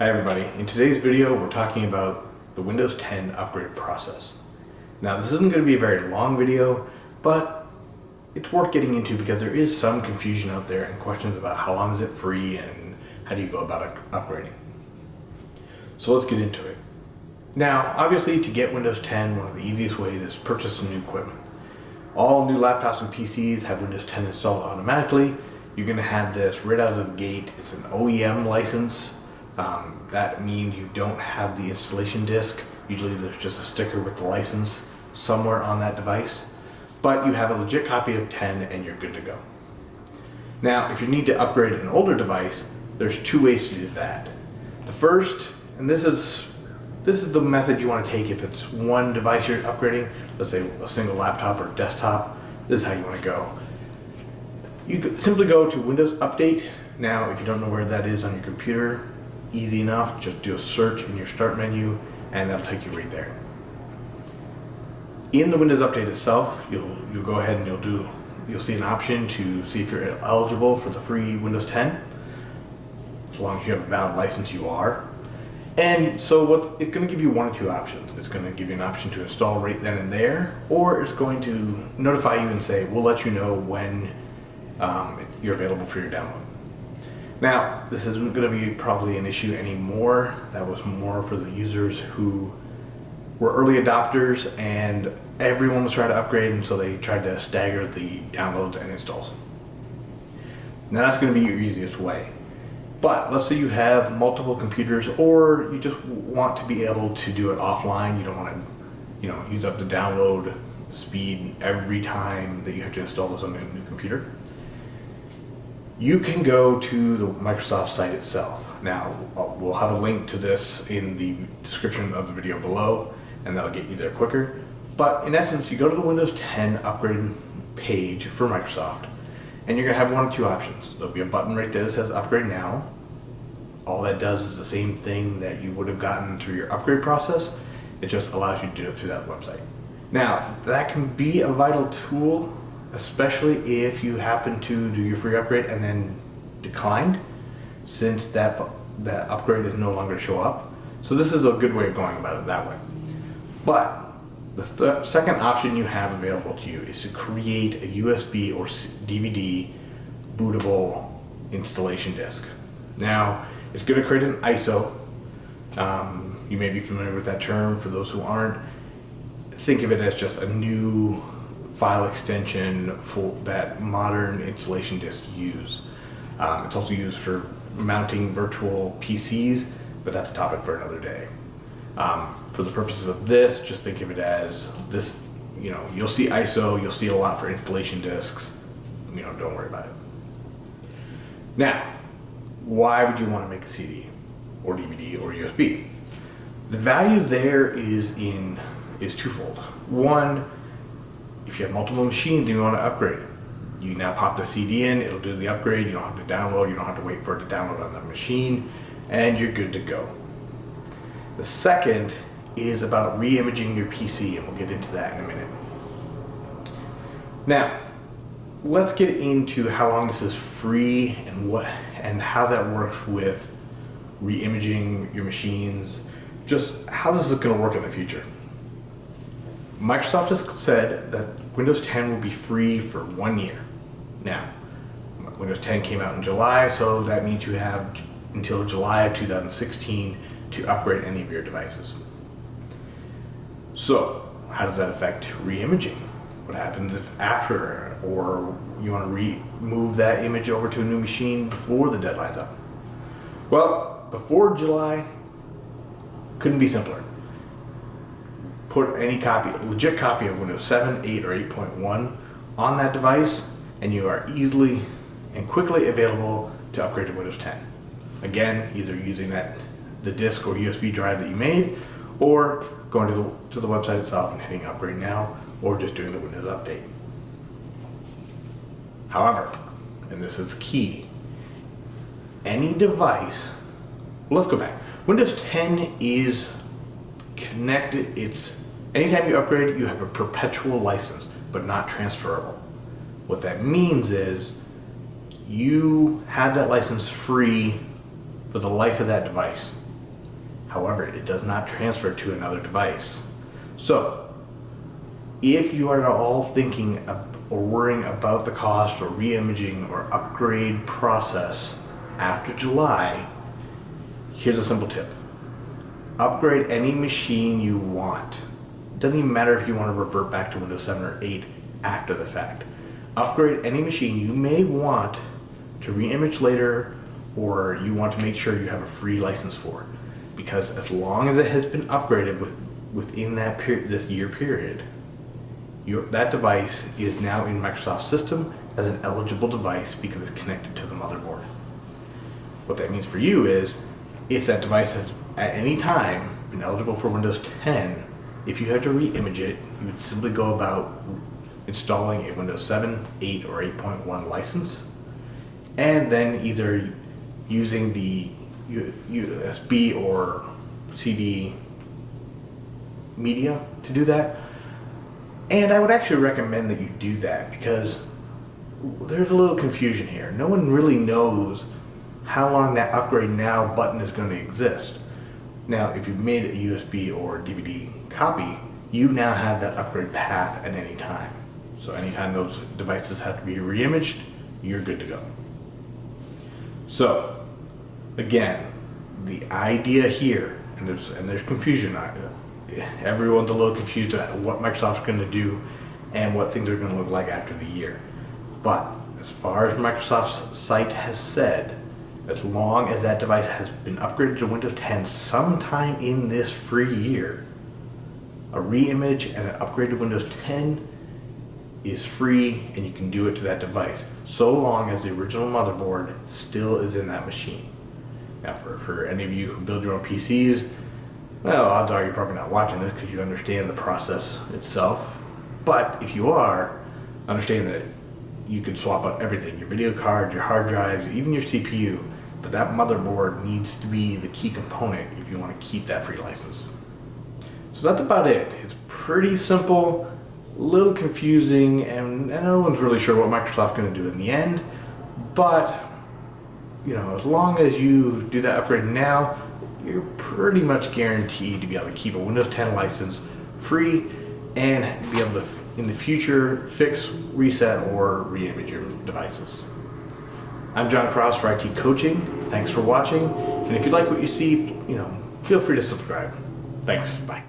Hi everybody, in today's video we're talking about the Windows 10 upgrade process. Now this isn't going to be a very long video, but it's worth getting into because there is some confusion out there and questions about how long is it free and how do you go about upgrading. So let's get into it. Now obviously to get Windows 10, one of the easiest ways is purchase some new equipment. All new laptops and PCs have Windows 10 installed automatically. You're going to have this right out of the gate. It's an OEM license. That means you don't have the installation disk. Usually there's just a sticker with the license somewhere on that device. But you have a legit copy of 10 and you're good to go. Now, if you need to upgrade an older device, there's two ways to do that. The first, and this is the method you want to take if it's one device you're upgrading, let's say a single laptop or desktop, this is how you want to go. You could simply go to Windows Update. Now, if you don't know where that is on your computer, easy enough, just do a search in your start menu and that'll take you right there. In the Windows Update itself, you'll go ahead and you'll see an option to see if you're eligible for the free Windows 10. As long as you have a valid license, you are. And so it's going to give you one or two options. It's going to give you an option to install right then and there, or it's going to notify you and say, we'll let you know when you're available for your download. Now, this isn't going to be probably an issue anymore. That was more for the users who were early adopters and everyone was trying to upgrade, and so they tried to stagger the downloads and installs. Now that's going to be your easiest way. But let's say you have multiple computers or you just want to be able to do it offline. You don't want to, use up the download speed every time that you have to install this on a new computer. You can go to the Microsoft site itself. Now, we'll have a link to this in the description of the video below, and that'll get you there quicker. But in essence, you go to the Windows 10 upgrade page for Microsoft, and you're going to have one of two options. There'll be a button right there that says Upgrade Now. All that does is the same thing that you would have gotten through your upgrade process. It just allows you to do it through that website. Now, that can be a vital tool, especially if you happen to do your free upgrade and then declined, since that upgrade is no longer to show up. So this is a good way of going about it that way. But the second option you have available to you is to create a USB or DVD bootable installation disk. Now, it's going to create an ISO. You may be familiar with that term. For those who aren't, think of it as just a new file extension for that modern installation disks use. It's also used for mounting virtual PCs, but that's a topic for another day. For the purposes of this, just think of it as this, you'll see ISO, you'll see it a lot for installation disks, don't worry about it. Now, why would you want to make a CD or DVD or USB? The value there is twofold. One, if you have multiple machines and you want to upgrade, you now pop the CD in, it'll do the upgrade, you don't have to download, you don't have to wait for it to download on the machine, and you're good to go. The second is about re-imaging your PC, and we'll get into that in a minute. Now, let's get into how long this is free and how that works with re-imaging your machines, just how this is going to work in the future. Microsoft has said that Windows 10 will be free for 1 year. Now, Windows 10 came out in July, so that means you have until July of 2016 to upgrade any of your devices. So, how does that affect re-imaging? What happens if after, or you want to remove that image over to a new machine before the deadline's up? Well, before July, couldn't be simpler. Put any legit copy of Windows 7, 8, or 8.1 on that device, and you are easily and quickly available to upgrade to Windows 10. Again, either using the disk or USB drive that you made, or going to the website itself and hitting Upgrade Now, or just doing the Windows Update. However, and this is key, any device, let's go back. Windows 10 is connected, anytime you upgrade, you have a perpetual license, but not transferable. What that means is you have that license free for the life of that device. However, it does not transfer to another device. So, if you are at all thinking or worrying about the cost or re-imaging or upgrade process after July, here's a simple tip. Upgrade any machine you want. It doesn't even matter if you want to revert back to Windows 7 or 8 after the fact. Upgrade any machine you may want to re-image later, or you want to make sure you have a free license for. Because as long as it has been upgraded within that period, this year period, that device is now in Microsoft's system as an eligible device because it's connected to the motherboard. What that means for you is, if that device has at any time been eligible for Windows 10, if you had to re-image it, you would simply go about installing a Windows 7, 8, or 8.1 license, and then either using the USB or CD media to do that. And I would actually recommend that you do that because there's a little confusion here. No one really knows how long that upgrade now button is going to exist. Now, if you've made a USB or DVD copy, you now have that upgrade path at any time. So anytime those devices have to be re-imaged, you're good to go. So, again, the idea here, and there's confusion. Everyone's a little confused about what Microsoft's going to do and what things are going to look like after the year. But as far as Microsoft's site has said, as long as that device has been upgraded to Windows 10 sometime in this free year, a re-image and an upgrade to Windows 10 is free, and you can do it to that device, so long as the original motherboard still is in that machine. Now, for any of you who build your own PCs, well, odds are you're probably not watching this because you understand the process itself. But if you are, understand that you can swap out everything, your video card, your hard drives, even your CPU, but that motherboard needs to be the key component if you want to keep that free license. So that's about it. It's pretty simple, a little confusing, and no one's really sure what Microsoft's going to do in the end. But, as long as you do that upgrade now, you're pretty much guaranteed to be able to keep a Windows 10 license free and be able to, in the future, fix, reset, or re-image your devices. I'm John Cross for IT Coaching. Thanks for watching. And if you like what you see, feel free to subscribe. Thanks. Bye.